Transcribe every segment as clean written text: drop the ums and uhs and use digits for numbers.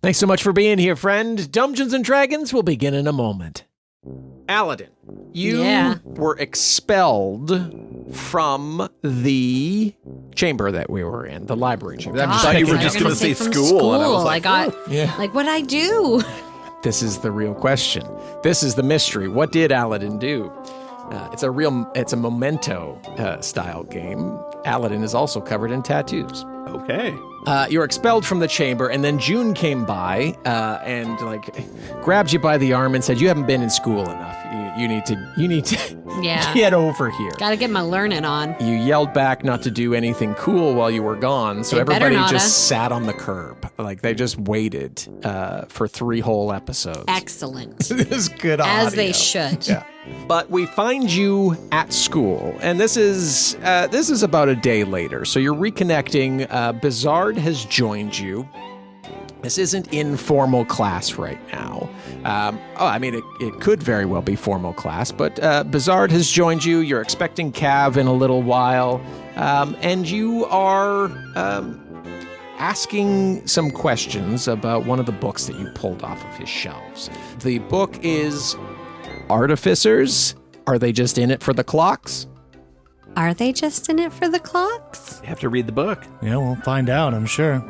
Thanks so much for being here, friend. Dumbgeons and Dragons will begin in a moment. Alydin, you were expelled from the chamber that we were in, the library chamber. I thought you were just going to say school. And I was like, like, what'd I do? This is the real question. This is the mystery. What did Alydin do? It's a memento style game. Alydin is also covered in tattoos. Okay. You were expelled from the chamber, and then June came by and grabbed you by the arm and said, "You haven't been in school enough. You need to get over here. Got to get my learning on." You yelled back not to do anything cool while you were gone, so everybody just sat on the curb. Like they just waited for 3 whole episodes. Excellent. It was good audio. As they should. Yeah. But we find you at school, and this is about a day later. So you're reconnecting. Bizard has joined you. This isn't informal class right now. It could very well be formal class, but Bizard has joined you. You're expecting Kav in a little while, and you are asking some questions about one of the books that you pulled off of his shelves. The book is Artificers. Are they just in it for the clocks? Are they just in it for the clocks? You have to read the book. Yeah, we'll find out, I'm sure.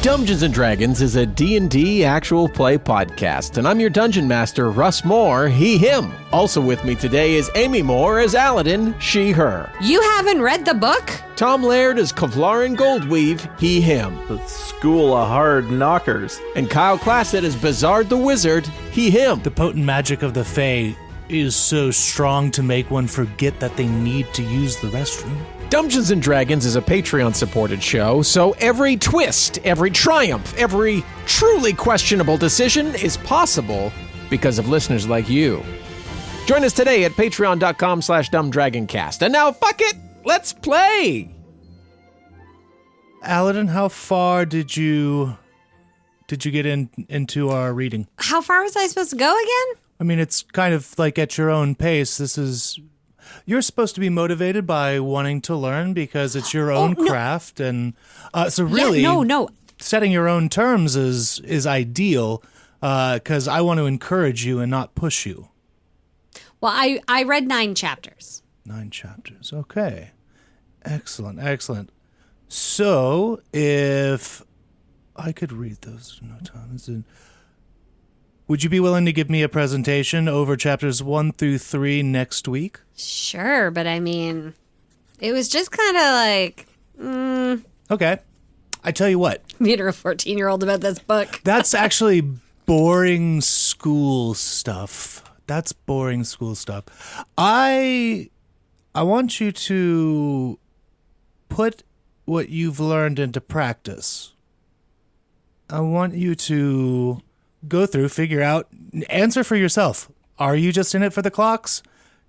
Dumbgeons and Dragons is a D&D actual play podcast, and I'm your dungeon master, Russ More, he, him. Also with me today is Amy Moore as Alydin, she, her. You haven't read the book? Tom Laird as Kevlarin Goldweave, he, him. The School of Hard Knockers. And Kyle Claset as Bizard the Wizard, he, him. The potent magic of the Fae is so strong to make one forget that they need to use the restroom. Dumbgeons and Dragons is a Patreon-supported show, so every twist, every triumph, every truly questionable decision is possible because of listeners like you. Join us today at patreon.com/dumbdragoncast. And now, fuck it, let's play! Alydin, how far did you get into our reading? How far was I supposed to go again? I mean, it's kind of like at your own pace. You're supposed to be motivated by wanting to learn because it's your own craft. And so really, setting your own terms is ideal because I want to encourage you and not push you. Well, I read 9 chapters. 9 chapters. Okay. Excellent. So if I could read those in no time. Would you be willing to give me a presentation over chapters 1 through 3 next week? Sure, but I mean, it was just kind of like, Okay. I tell you what. meet a 14-year-old about this book. That's actually boring school stuff. I want you to put what you've learned into practice. I want you to go through, figure out, answer for yourself. Are you just in it for the clocks?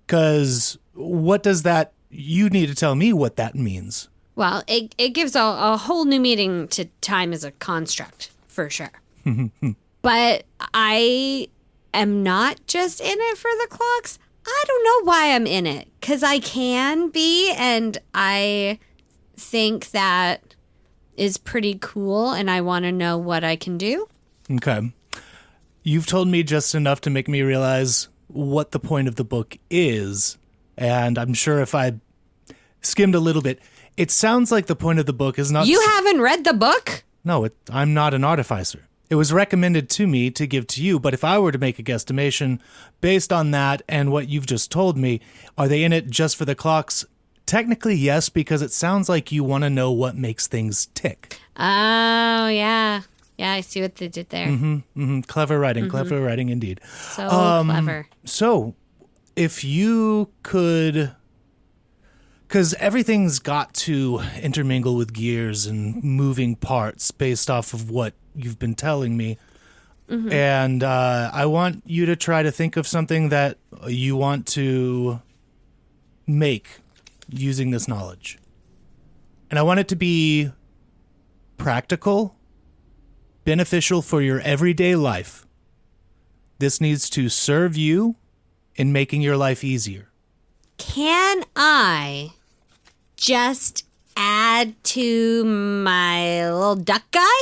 Because what does that, you need to tell me what that means. Well, it gives a whole new meaning to time as a construct, for sure. But I am not just in it for the clocks. I don't know why I'm in it, because I can be, and I think that is pretty cool, and I want to know what I can do. Okay. You've told me just enough to make me realize what the point of the book is, and I'm sure if I skimmed a little bit, it sounds like the point of the book is not... You haven't read the book? No, I'm not an artificer. It was recommended to me to give to you, but if I were to make a guesstimation based on that and what you've just told me, are they in it just for the clocks? Technically, yes, because it sounds like you want to know what makes things tick. Oh, yeah. Yeah, I see what they did there. Clever writing indeed. So clever. So, if you could... Because everything's got to intermingle with gears and moving parts based off of what you've been telling me. And I want you to try to think of something that you want to make using this knowledge. And I want it to be practical, beneficial for your everyday life. This needs to serve you in making your life easier. Can I just add to my little duck guy?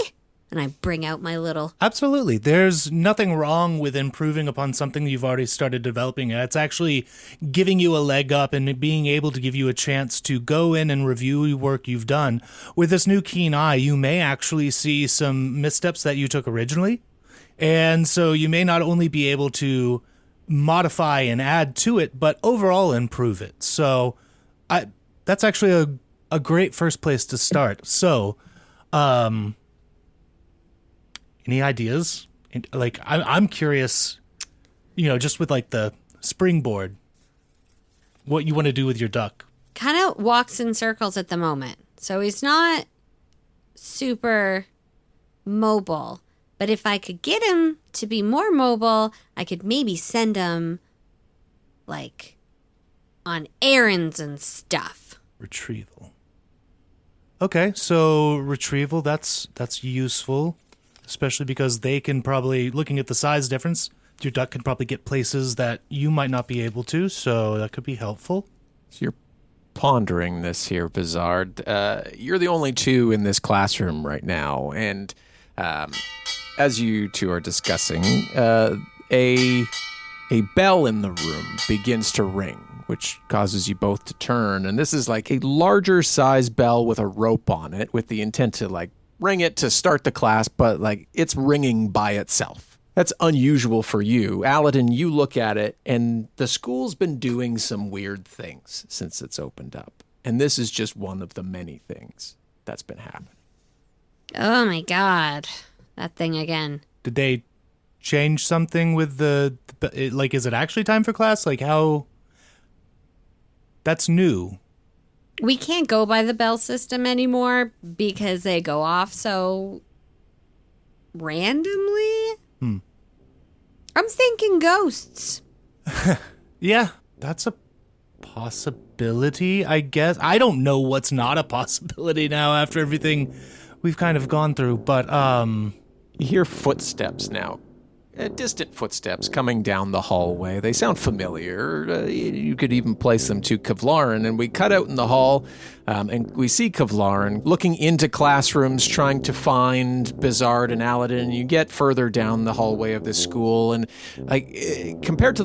And I bring out my little... Absolutely. There's nothing wrong with improving upon something you've already started developing. It's actually giving you a leg up and being able to give you a chance to go in and review work you've done. With this new keen eye, you may actually see some missteps that you took originally. And so you may not only be able to modify and add to it, but overall improve it. So that's actually a great first place to start. So... any ideas? Like, I'm curious, just with like the springboard, what you want to do with your duck. Kind of walks in circles at the moment. So he's not super mobile. But if I could get him to be more mobile, I could maybe send him, like, on errands and stuff. Retrieval. Okay, so retrieval, that's useful. Especially because they can probably, looking at the size difference, your duck can probably get places that you might not be able to, so that could be helpful. So you're pondering this here, Bizard. You're the only two in this classroom right now, and as you two are discussing, a bell in the room begins to ring, which causes you both to turn, and this is like a larger size bell with a rope on it, with the intent to like ring it to start the class, but like it's ringing by itself. That's unusual for you. Alydin, you look at it, and the school's been doing some weird things since it's opened up. And this is just one of the many things that's been happening. Oh my god. That thing again. Did they change something with like, is it actually time for class? Like, how... That's new. We can't go by the bell system anymore because they go off so randomly. I'm thinking ghosts. Yeah, that's a possibility, I guess. I don't know what's not a possibility now after everything we've kind of gone through, but You hear footsteps now. Distant footsteps coming down the hallway. They sound familiar. You could even place them to Kevlarin. And we cut out in the hall, and we see Kevlarin looking into classrooms, trying to find Bizard and Alydin. You get further down the hallway of this school, and like compared to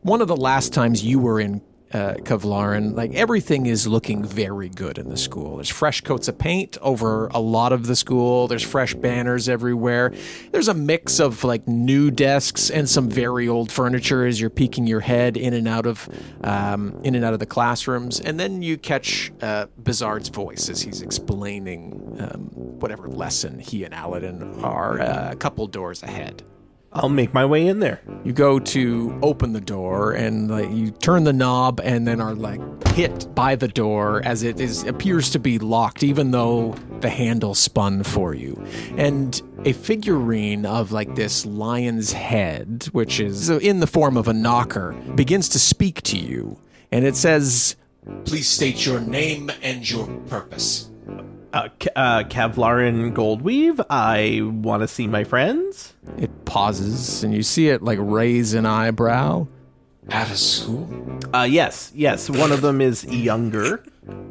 one of the last times you were in Kevlarin, like everything is looking very good in the school. There's fresh coats of paint over a lot of the school. There's fresh banners everywhere. There's a mix of like new desks and some very old furniture as you're peeking your head in and out of the classrooms. And then you catch Bizard's voice as he's explaining whatever lesson he and Alydin are a couple doors ahead. I'll make my way in there. You go to open the door, and like you turn the knob, and then are like hit by the door as it appears to be locked, even though the handle spun for you. And a figurine of like this lion's head, which is in the form of a knocker, begins to speak to you, and it says, "Please state your name and your purpose." Kevlarin Goldweave, I want to see my friends. It pauses, and you see it like raise an eyebrow. At a school? Yes. One of them is younger,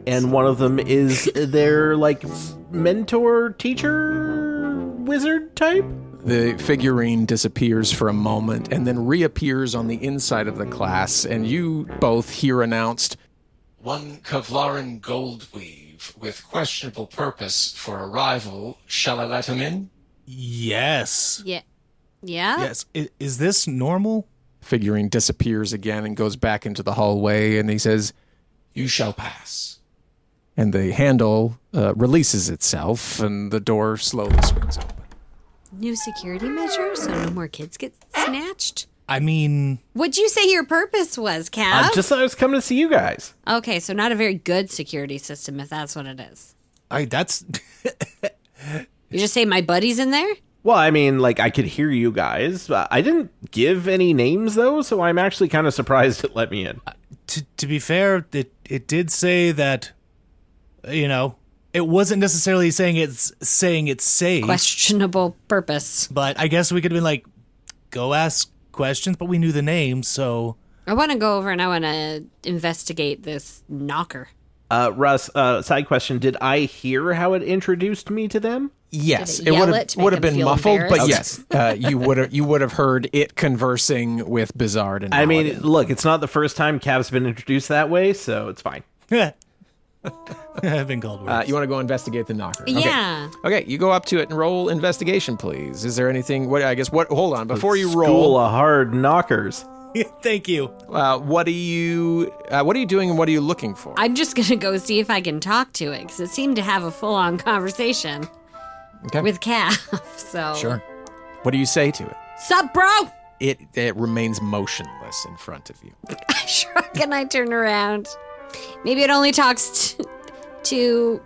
and one of them is their like mentor, teacher, wizard type. The figurine disappears for a moment and then reappears on the inside of the class, and you both hear announced, "One Kevlarin Goldweave with questionable purpose for arrival. Shall I let him in?" Yes. Yeah. Yes. Is this normal? Figurine disappears again and goes back into the hallway, and he says, "You shall pass." And the handle releases itself, and the door slowly swings open. New security measures so no more kids get snatched? I mean... What'd you say your purpose was, Cav? Just I was coming to see you guys. Okay, so not a very good security system if that's what it is. That's... You just say my buddy's in there? Well, I mean, like, I could hear you guys. I didn't give any names, though, so I'm actually kind of surprised it let me in. To be fair, it did say that, it wasn't necessarily saying it's safe. Questionable purpose. But I guess we could have been like, go ask questions, but we knew the name, so... I want to go over and I want to investigate this knocker. Russ, side question, did I hear how it introduced me to them? Yes, Did it yell it to make would have him been feel muffled, but embarrassed? yes, you would have heard it conversing with Bizard and I mean, Alydin. look, it's not the first time Cav's been introduced that way, so it's fine. I've been called worse. You want to go investigate the knocker? Okay. Yeah. Okay, you go up to it and roll investigation, please. Is there anything? What? Hold on, before you School roll. of hard knockers. Thank you. What are you doing, and what are you looking for? I'm just going to go see if I can talk to it because it seemed to have a full-on conversation Okay. with Kav. So Sure. What do you say to it? Sup, bro? It remains motionless in front of you. I shrug and I turn around. Maybe it only talks to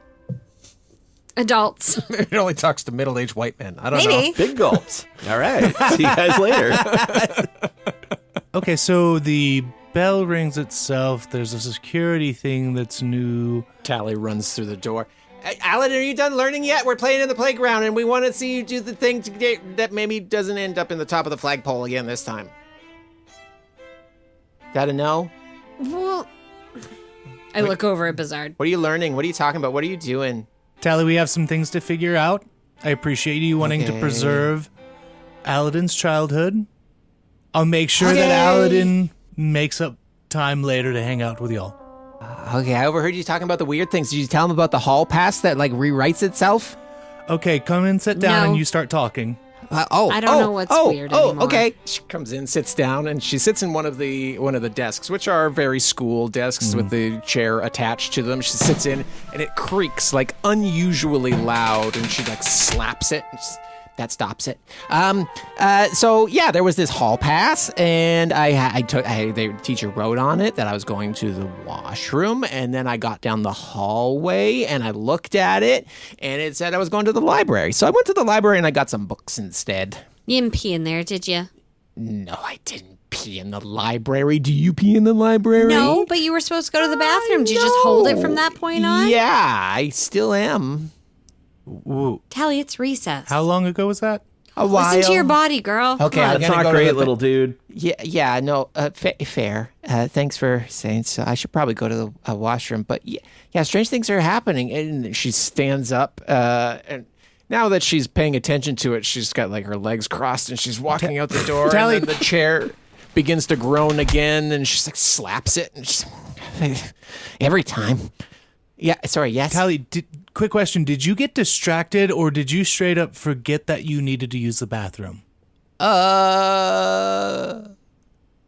adults. It only talks to middle-aged white men. I don't Maybe. know. Big gulps. All right. See you guys later. Okay, so the bell rings itself. There's a security thing that's new. Tally runs through the door. Alan, are you done learning yet? We're playing in the playground, and we want to see you do the thing that maybe doesn't end up in the top of the flagpole again this time. Got to know? Well, I look over at Bizard. What are you learning? What are you talking about? What are you doing? Tally, we have some things to figure out. I appreciate you wanting to Okay. preserve Alydin's childhood. I'll make sure Okay. that Alydin makes up time later to hang out with y'all. Okay, I overheard you talking about the weird things. Did you tell him about the hall pass that, rewrites itself? Okay, come and sit down No. and you start talking. I don't know what's weird anymore. Okay. She comes in, sits down, and she sits in one of the desks, which are very school desks with the chair attached to them. She sits in, and it creaks unusually loud, and she slaps it. And that stops it. So yeah, there was this hall pass, and the teacher wrote on it that I was going to the washroom, and then I got down the hallway and I looked at it, and it said I was going to the library. So I went to the library and I got some books instead. You didn't pee in there, did you? No, I didn't pee in the library. Do you pee in the library? No, but you were supposed to go to the bathroom. Did you just hold it from that point on? Yeah, I still am. Whoa. Tally, it's recess. How long ago was that? A while. Listen to your body, girl. Okay, I'm That's gonna not go to great, the- little dude. Yeah, no, fair. Thanks for saying so. I should probably go to the washroom, but yeah, strange things are happening. And she stands up, and now that she's paying attention to it, she's got her legs crossed, and she's walking out the door, Tally- and then the chair begins to groan again, and she slaps it, and she's every time. Yeah, sorry, yes. Tally, quick question. Did you get distracted or did you straight up forget that you needed to use the bathroom?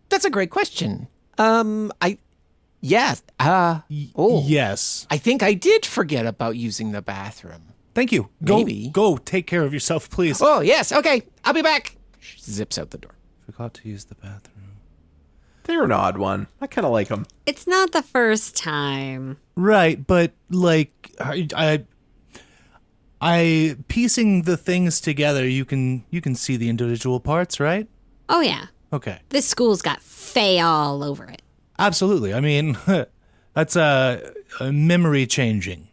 That's a great question. Yes. Yes. I think I did forget about using the bathroom. Thank you. Maybe. Go take care of yourself, please. Oh, yes. Okay. I'll be back. She zips out the door. Forgot to use the bathroom. They're an odd one. I kind of like them. It's not the first time. Right, but I piecing the things together, you can see the individual parts, right? Oh, yeah. Okay. This school's got Fae all over it. Absolutely. I mean, that's a memory changing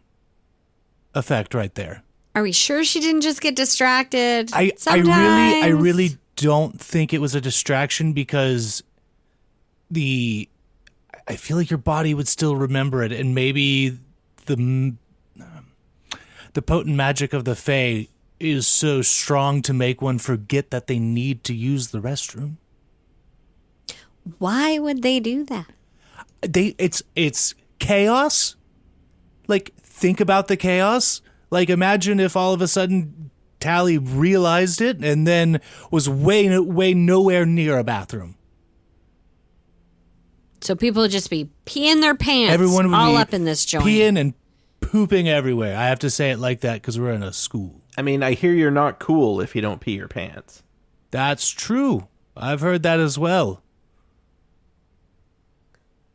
effect right there. Are we sure she didn't just get distracted? I Sometimes. really don't think it was a distraction because I feel like your body would still remember it, and maybe the potent magic of the Fae is so strong to make one forget that they need to use the restroom. Why would they do that? It's chaos. Think about the chaos. Imagine if all of a sudden Tally realized it and then was way nowhere near a bathroom. So people would just be peeing their pants Everyone would all be up in this joint. peeing and pooping everywhere. I have to say it like that because we're in a school. I mean, I hear you're not cool if you don't pee your pants. That's true. I've heard that as well.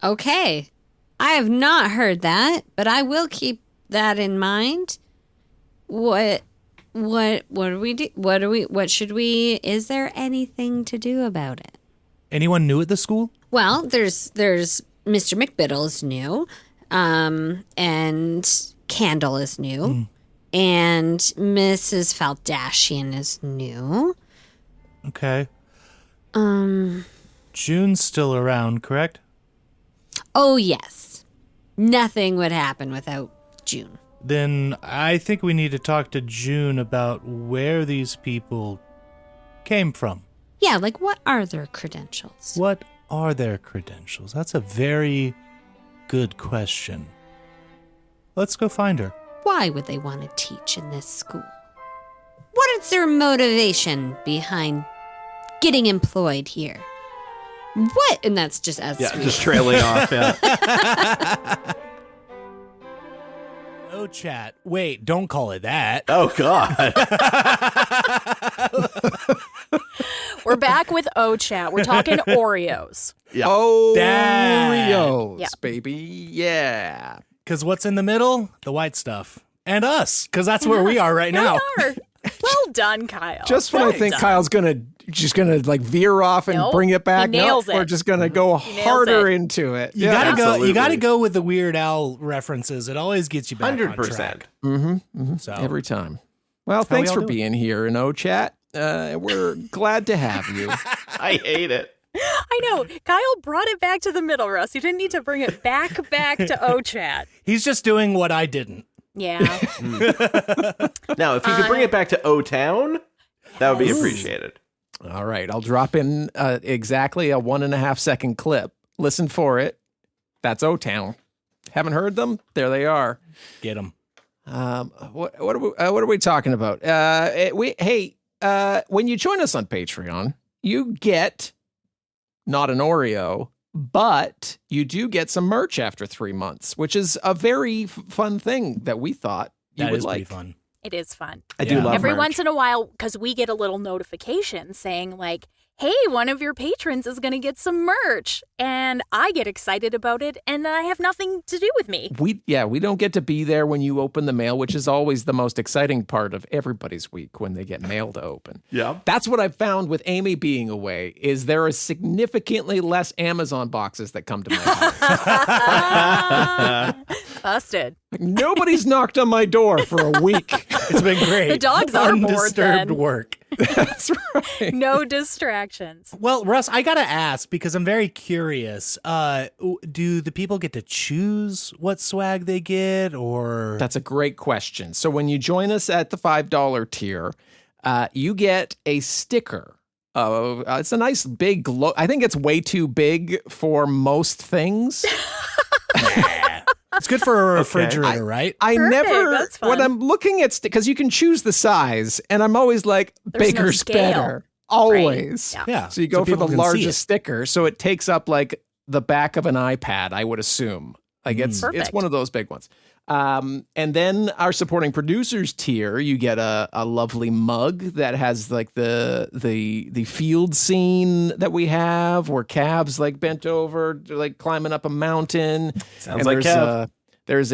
Okay. I have not heard that, but I will keep that in mind. What do we do? What should we, is there anything to do about it? Anyone new at the school? Well, there's Mr. McBiddle is new, and Candle is new, and Mrs. Faldashian is new. Okay. June's still around, correct? Oh yes, nothing would happen without June. then I think we need to talk to June about where these people came from. Yeah, like what are their credentials? What are their credentials? That's a very good question. Let's go find her. Why would they want to teach in this school? What is their motivation behind getting employed here? What? And that's just as Yeah, sweet. just trailing off. Yeah. Oh, chat. Wait, don't call it that. Oh God. We're back with O-Chat. We're talking Oreos. Yeah. Oreos, Yeah. baby. Yeah. Because what's in the middle? The white stuff. And us, because that's where we are right now. We are. Well done, Kyle. Just when well I think done. Kyle's just gonna like veer off and Nope. bring it back, He nails we're it. just gonna go He nails harder it. into it. You gotta go. absolutely. You gotta go with the Weird Al references. It always gets you back on 100%. track. So every time. Well, we thanks all for doing? being here in O-Chat. We're glad to have you. I hate it. I know. Kyle brought it back to the middle, Russ. You didn't need to bring it back to O-Chat. he's just doing what I didn't. Yeah. Now, if you could bring it back to O-Town, that would be appreciated. All right, I'll drop in exactly a 1.5 second clip. Listen for it. That's O-Town. Haven't heard them? There they are. Get him. What are we talking about? When you join us on Patreon, you get not an Oreo, but you do get some merch after 3 months, which is a very fun thing that we thought you That would is like. pretty fun. It is fun. I do Yeah. love Every merch. once in a while, because we get a little notification saying, like, hey, one of your patrons is going to get some merch. And I get excited about it, and I have nothing to do with me. We don't get to be there when you open the mail, which is always the most exciting part of everybody's week when they get mail to open. Yeah. That's what I've found with Amy being away is there are significantly less Amazon boxes that come to my house. Busted. Nobody's knocked on my door for a week. It's been great. The dogs are bored Undisturbed then. work. That's right. No distractions. Well, Russ, I gotta ask because I'm very curious. Do the people get to choose what swag they get, or That's a great question. So when you join us at the $5 tier, you get a sticker. It's a nice big I think it's way too big for most things. it's good for a refrigerator, right? I Perfect, never, that's fun. when I'm looking at, because you can choose the size, and I'm always like, There's no bigger's scale. better. Always. Yeah. Yeah. So you go for people the can see largest it. sticker. So it takes up like the back of an iPad, I would assume. Like it's Perfect. one of those big ones. And then our supporting producers tier, you get a lovely mug that has like the field scene that we have where Kav's like bent over, like climbing up a mountain. Sounds And like there's Kev. there's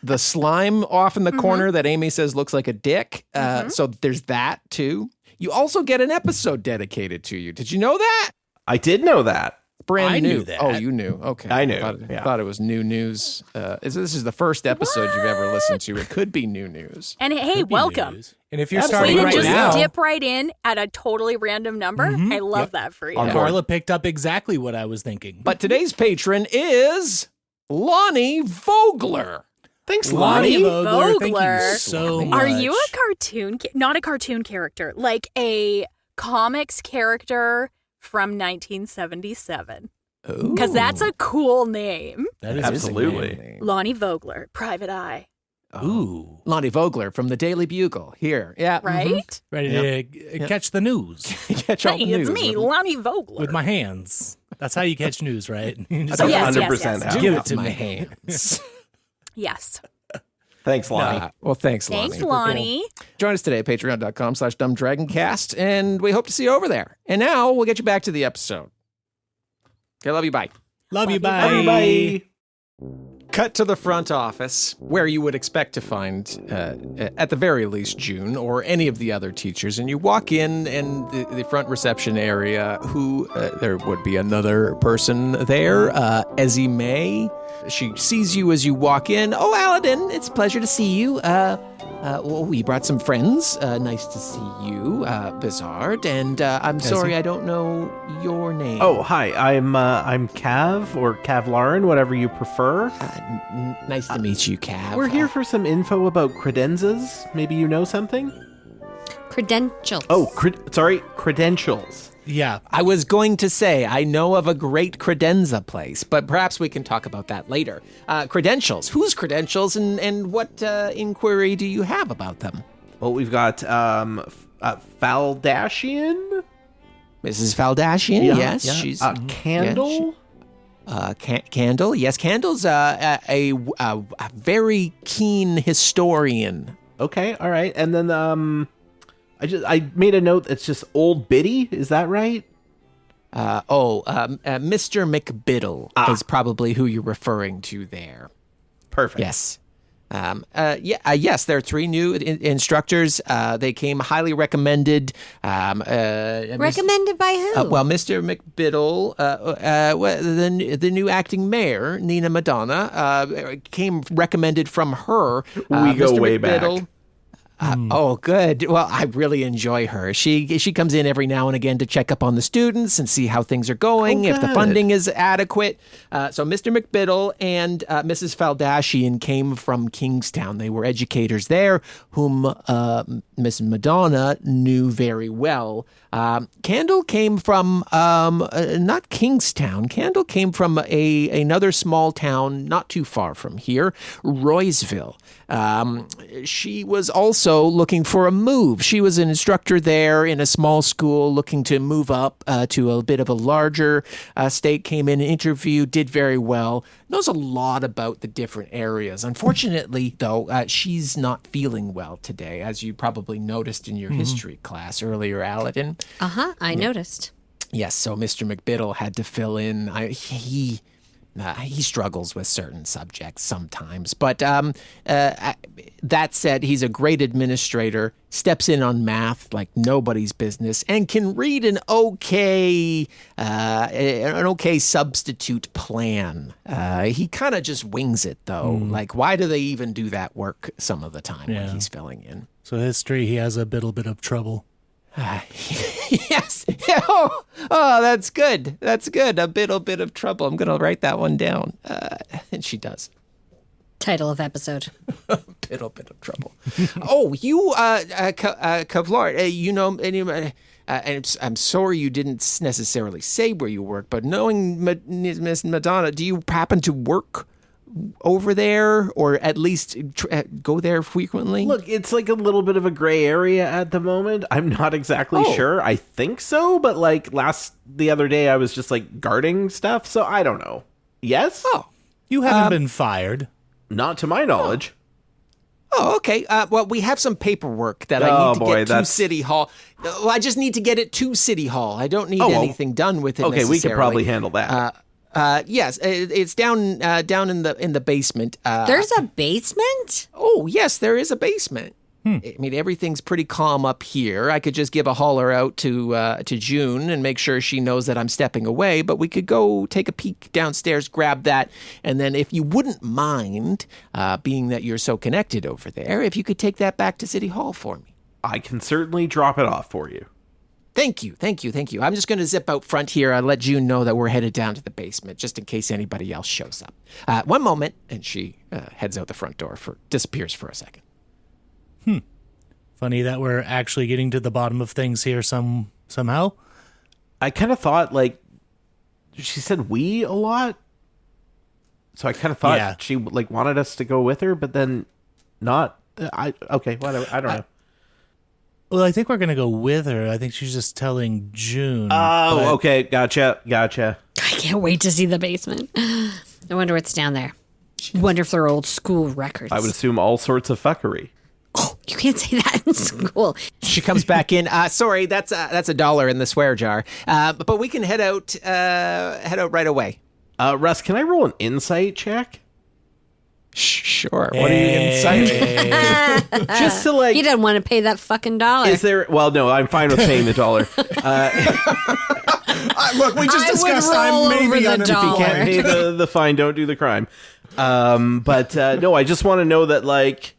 the slime off in the corner that Amy says looks like a dick. So there's that too. You also get an episode dedicated to you. Did you know that? I did know that. Brand I new. knew that. Oh, you knew. Okay. I knew, Thought, yeah. thought it was new news. This is the first episode you've ever listened to. It could be new news. And hey, Could be welcome. news. And if you're Way starting to right just now, dip right in at a totally random number. I love that for you. On board. Carla picked up exactly what I was thinking. But today's patron is Lonnie Vogler. Thanks, Lonnie Lonnie. Vogler, thank Vogler. you so much. Are you a cartoon? Not a cartoon character, like a comics character from 1977. Because that's a cool name. That is Absolutely. Lonnie Vogler, Private Eye. Ooh. Lonnie Vogler from the Daily Bugle. Here. Yeah. Right? Ready to catch the news Catch all Hey, the it's news. me, Lonnie Vogler. with my hands. That's how you catch news, right? You just That's Yes, 100% yes, yes. how. give With it to my me. hands. Yes. Thanks, Lonnie. Well, thanks, Lonnie. Thanks, Lonnie. Join us today at patreon.com/dumbdragoncast, and we hope to see you over there. And now we'll get you back to the episode. Okay, love you. Bye. Love you. Love you. Bye. Cut to the front office, where you would expect to find, at the very least, June or any of the other teachers. And you walk in, and the front reception area, who there would be another person there, Ezzy May. She sees you as you walk in. Oh, Alydin, it's a pleasure to see you. We brought some friends. Nice to see you, Bizard. And I'm sorry, I don't know your name. Oh, hi. I'm Kav or Kavlarin, whatever you prefer. Nice to meet you, Kav. We're here for some info about credenzas. Maybe you know something? Credentials. Oh, credentials. Yeah. I was going to say, I know of a great credenza place, but perhaps we can talk about that later. Credentials. Whose credentials and what inquiry do you have about them? Well, we've got Faldashian. Mrs. Faldashian, yes. Yeah. She's Candle. Candle. Yes, Candle's a very keen historian. Okay, all right. And then I made a note that's just Old Biddy. Is that right? Mr. McBiddle is probably who you're referring to there. Perfect. Yes. Yes, there are 3 new instructors. They came highly recommended. Recommended by who? Mr. McBiddle, the new acting mayor, Nina Madonna, came recommended from her. We go Mr. way McBiddle, back. Oh, good. Well, I really enjoy her. She comes in every now and again to check up on the students and see how things are going, if the funding is adequate. So Mr. McBiddle and Mrs. Faldashian came from Kingstown. They were educators there, whom Miss Madonna knew very well. Candle came from not Kingstown. Candle came from another small town not too far from here, Roysville. She was also looking for a move. She was an instructor there in a small school, looking to move up to a bit of a larger state. Came in, interviewed, did very well. Knows a lot about the different areas. Unfortunately, though, she's not feeling well today, as you probably noticed in your history class earlier, Alydin. I noticed. Yes, so Mr. McBiddle had to fill in. He struggles with certain subjects sometimes. But that said, he's a great administrator, steps in on math like nobody's business, and can read an okay substitute plan. He kind of just wings it, though. Like, why do they even do that work some of the time when he's filling in? So history, he has a bit of trouble. Yes. Oh, that's good. That's good. A bit of trouble. I'm going to write that one down. And she does. Title of episode. Bit of trouble. Oh, you, Kavlar, you know, anybody, and I'm sorry you didn't necessarily say where you work, but knowing Miss Madonna, do you happen to work over there, or at least go there frequently? Look, it's like a little bit of a gray area at the moment. I'm not exactly sure. I think so, but like the other day I was just like guarding stuff, so I don't know. Yes? Oh. You haven't been fired. Not to my knowledge. Oh, okay. Well, we have some paperwork that I need to get to City Hall. Well, I just need to get it to City Hall. I don't need anything done with it necessarily. We can probably handle that. Yes, it's down in the basement. There's a basement? Oh, yes, there is a basement. I mean, everything's pretty calm up here. I could just give a holler out to June and make sure she knows that I'm stepping away, but we could go take a peek downstairs, grab that, and then if you wouldn't mind, being that you're so connected over there, if you could take that back to City Hall for me. I can certainly drop it off for you. Thank you. I'm just going to zip out front here. I'll let June know that we're headed down to the basement, just in case anybody else shows up. One moment, and she heads out the front door, disappears for a second. Funny that we're actually getting to the bottom of things here somehow. I kind of thought, like, she said we a lot, so I kind of thought she like wanted us to go with her, but then not. Whatever. I don't know. Well, I think we're going to go with her. I think she's just telling June. Oh, okay. Gotcha. I can't wait to see the basement. I wonder what's down there. Wonder if they're old school records. I would assume all sorts of fuckery. Oh, you can't say that in school. She comes back in. Sorry, that's $1 in the swear jar. But we can head out right away. Russ, can I roll an insight check? Sure. What are you inciting? Just to like. He doesn't want to pay that fucking $1. Is there? Well, no, I'm fine with paying the $1. Look, we just I would discussed roll I'm maybe over the on dollar. Can't pay the fine, don't do the crime. But no, I just want to know that, like,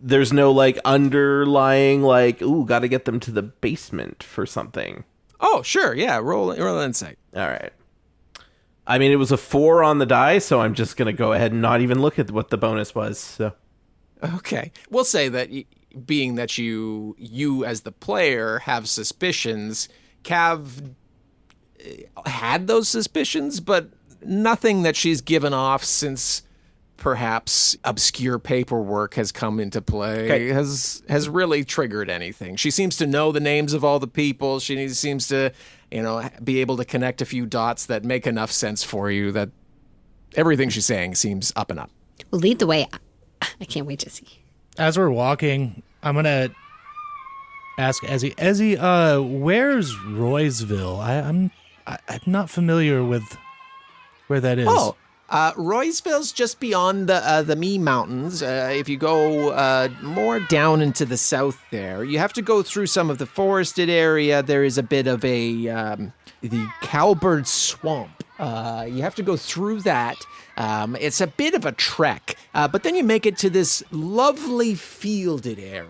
there's no, like, underlying, like, ooh, got to get them to the basement for something. Oh, sure, yeah. Roll insight. All right. I mean, it was a 4 on the die, so I'm just going to go ahead and not even look at what the bonus was. So, okay, we'll say that being that you as the player have suspicions, Kav had those suspicions, but nothing that she's given off since perhaps obscure paperwork has come into play has really triggered anything. She seems to know the names of all the people. She seems to, be able to connect a few dots that make enough sense for you that everything she's saying seems up and up. Well, lead the way. I can't wait to see. As we're walking, I'm gonna ask Ezzy. Ezzy, where's Roysville? I'm not familiar with where that is. Oh, Roysville's just beyond the Mee Mountains. If you go more down into the south there, you have to go through some of the forested area. There is a bit of the Cowbird Swamp. You have to go through that. It's a bit of a trek, but then you make it to this lovely fielded area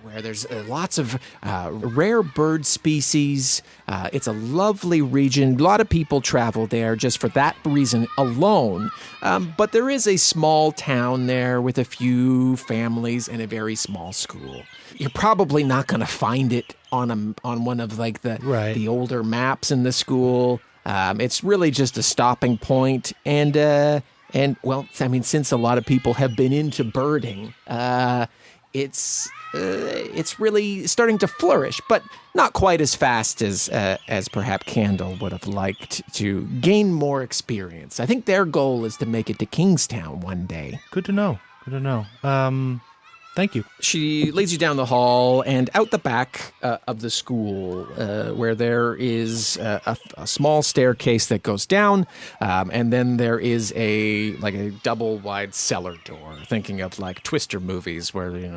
where there's lots of rare bird species. It's a lovely region. A lot of people travel there just for that reason alone. But there is a small town there with a few families and a very small school. You're probably not going to find it on one of like the older maps in the school. It's really just a stopping point. And well, I mean, since a lot of people have been into birding, it's really starting to flourish, but not quite as fast as perhaps Candle would have liked to gain more experience. I think their goal is to make it to Kingstown one day. Good to know. Thank you. She leads you down the hall and out the back of the school, where there is a small staircase that goes down, and then there is a double wide cellar door. Thinking of like Twister movies where they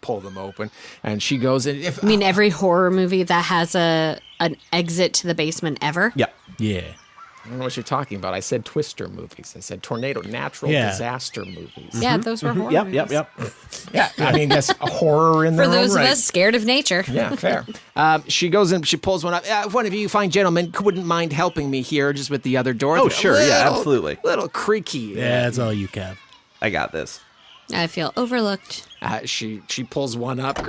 pull them open, and she goes in. I mean, every horror movie that has an exit to the basement ever. Yeah. I don't know what you're talking about. I said Twister movies. I said natural disaster movies. Yeah, those were horror movies. Yep. Yeah, I mean, that's a horror in For their those own of right. us scared of nature. Yeah, fair. She goes in, she pulls one up. If one of you fine gentlemen wouldn't mind helping me here just with the other door. Oh, sure. Yeah, absolutely. Little creaky. Yeah, that's all you, Cav. I got this. I feel overlooked. She pulls one up,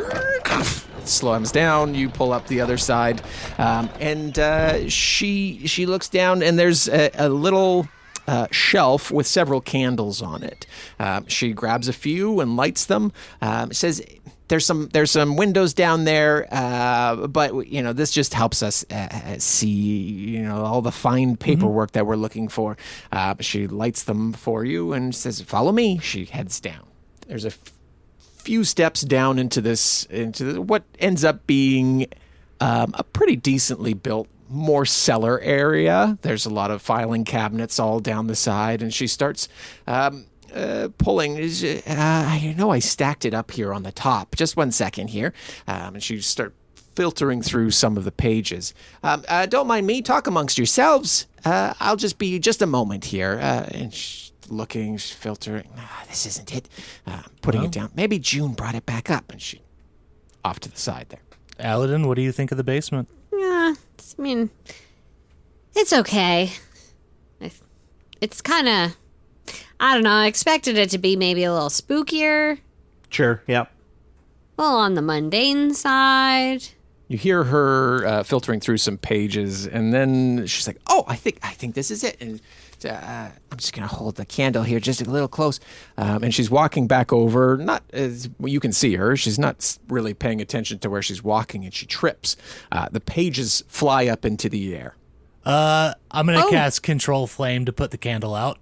slams down. You pull up the other side, and she looks down, and there's a little shelf with several candles on it. She grabs a few and lights them. Says, "There's some windows down there, but this just helps us see all the fine paperwork that we're looking for." She lights them for you and says, "Follow me." She heads down. There's a few steps down into what ends up being a pretty decently built more cellar area. There's a lot of filing cabinets all down the side, and she starts pulling. I stacked it up here on the top. Just one second here. And she starts filtering through some of the pages. Don't mind me. Talk amongst yourselves. I'll just be just a moment here. And she's looking, she's filtering. This isn't it. Putting it down. Maybe June brought it back up, and she off to the side there. Alydin, what do you think of the basement? Yeah, I mean, it's okay. It's kind of, I don't know, I expected it to be maybe a little spookier. Sure, yep. Well, on the mundane side. You hear her filtering through some pages, and then she's like, "Oh, I think this is it." And I'm just gonna hold the candle here just a little close. And she's walking back over. Not as you can see her. She's not really paying attention to where she's walking, and she trips. The pages fly up into the air. I'm gonna cast Control Flame to put the candle out.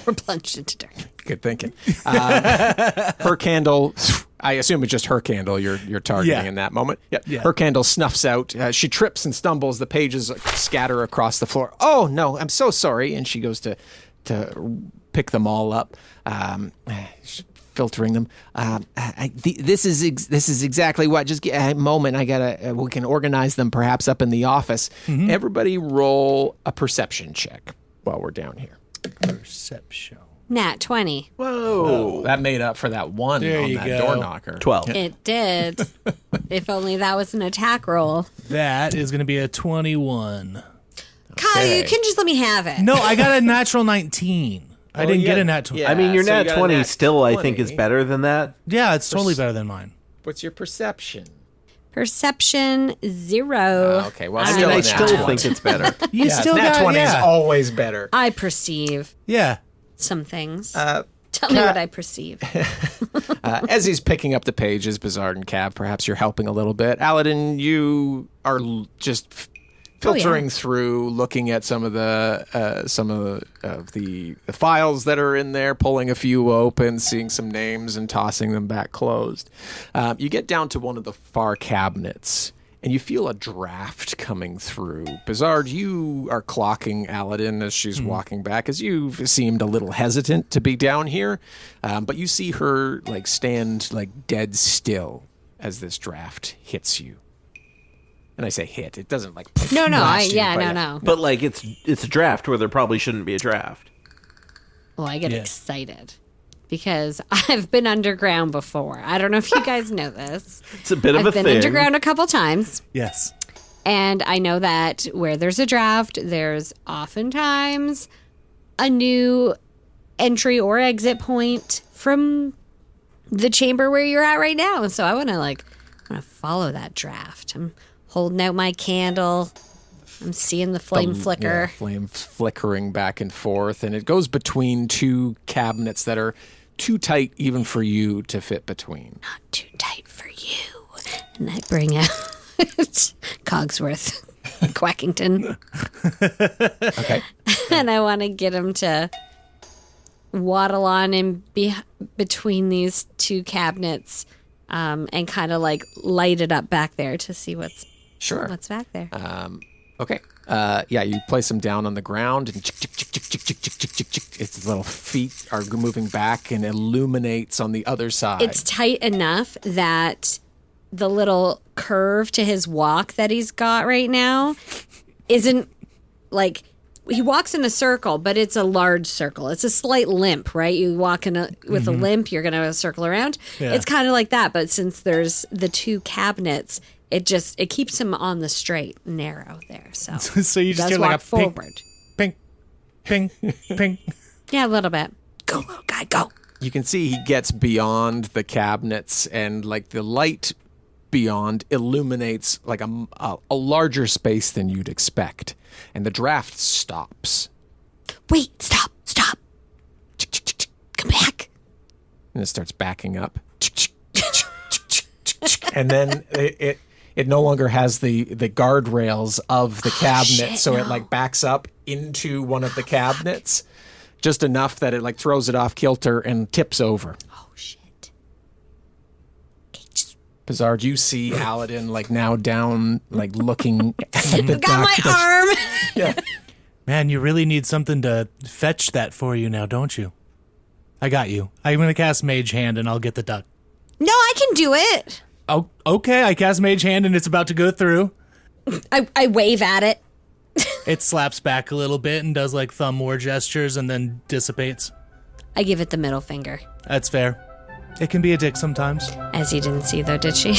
We're plunged into darkness. Good thinking. Her candle. I assume it's just her candle you're targeting in that moment. Yeah. Her candle snuffs out. She trips and stumbles. The pages scatter across the floor. "Oh, no, I'm so sorry." And she goes to pick them all up. She filtering them. This is exactly what. Just a moment. We can organize them perhaps up in the office. Mm-hmm. Everybody roll a perception check while we're down here. Perception. Nat 20. Whoa. That made up for that one there on that go. door knocker. 12. It did. If only that was an attack roll. That is going to be a 21. Kyle, you can just let me have it. No, I got a natural 19. I didn't get a nat 20. Yeah. I mean, your so you nat got a 20 nat still, 20. I think, is better than that. Yeah, it's totally better than mine. What's your perception? Perception 0. Okay, well, I still mean, I a still nat 20. think it's better. You still nat got 20 is always better. I perceive Yeah. some things. Tell me what I perceive. As he's picking up the pages, Bizard and Kav, perhaps you're helping a little bit. Alydin, you are just filtering through, looking at some of the files that are in there, pulling a few open, seeing some names, and tossing them back closed. You get down to one of the far cabinets, and you feel a draft coming through. Bizard, you are clocking Alydin as she's walking back, as you've seemed a little hesitant to be down here, but you see her stand dead still as this draft hits you. And I say hit. It doesn't No. blast you, but No. But, it's a draft where there probably shouldn't be a draft. Well, I get excited because I've been underground before. I don't know if you guys know this. It's a bit of a I've thing. been underground a couple times. Yes. And I know that where there's a draft, there's oftentimes a new entry or exit point from the chamber where you're at right now. So I want to follow that draft. I'm holding out my candle. I'm seeing the flame flicker. Yeah, flame flickering back and forth. And it goes between two cabinets that are too tight even for you to fit between. Not too tight for you. And I bring out Cogsworth, Quackington. Okay. And I want to get him to waddle on in between these two cabinets and kind of light it up back there to see what's back there. Okay. You place them down on the ground and its little feet are moving back and illuminates on the other side. It's tight enough that the little curve to his walk that he's got right now isn't he walks in a circle, but it's a large circle. It's a slight limp, right? You walk with a limp, you're going to circle around. Yeah. It's kind of like that, but since there's the two cabinets, it keeps him on the straight and narrow there. So, so you just does get walk a forward. Ping, ping, ping. Yeah, a little bit. Go, little guy, go. You can see he gets beyond the cabinets and the light beyond illuminates a larger space than you'd expect. And the draft stops. Wait, stop. Come back. And it starts backing up. And then it no longer has the guardrails of the cabinet, so it backs up into one of the cabinets, just enough that it throws it off kilter and tips over. Oh shit! Okay, Bizard, you see Alydin now down, looking at the got my arm. Yeah. Man, you really need something to fetch that for you now, don't you? I got you. I'm gonna cast Mage Hand and I'll get the duck. No, I can do it. Oh, okay. I cast Mage Hand and it's about to go through. I wave at it. It slaps back a little bit and does thumb war gestures and then dissipates. I give it the middle finger. That's fair. It can be a dick sometimes. As you didn't see though, did she?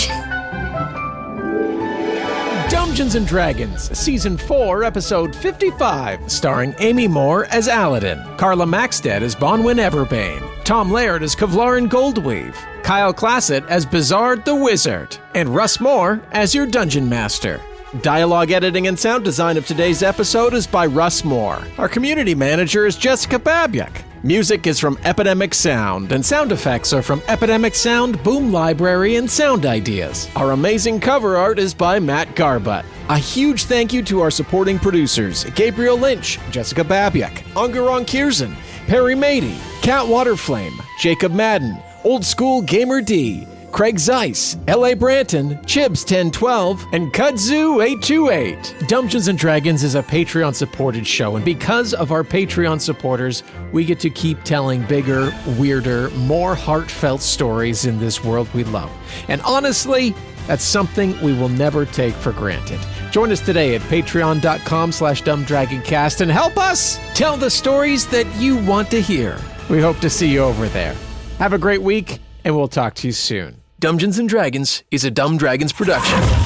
Dumbgeons Dragons, Season 4, Episode 55, starring Amy Moore as Alydin, Carla Maxted as Bonwyn Everbane, Tom Laird as Kevlarin Goldweave, Kyle Claset as Bizard the Wizard, and Russ More as your Dungeon Master. Dialogue editing and sound design of today's episode is by Russ More. Our community manager is Jessica Babiak. Music is from Epidemic Sound, and sound effects are from Epidemic Sound, Boom Library, and Sound Ideas. Our amazing cover art is by Matt Garbutt. A huge thank you to our supporting producers, Gabriel Lynch, Jessica Babiak, Ungarong Kierzan, Perry Mady, Cat Waterflame, Jacob Madden, Old School Gamer D, Craig Zeiss, L.A. Branton, Chibs1012, and Kudzu828. Dumbgeons and Dragons is a Patreon-supported show, and because of our Patreon supporters, we get to keep telling bigger, weirder, more heartfelt stories in this world we love. And honestly, that's something we will never take for granted. Join us today at patreon.com/dumbdragoncast and help us tell the stories that you want to hear. We hope to see you over there. Have a great week, and we'll talk to you soon. Dumbgeons and Dragons is a Dumb Dragons production.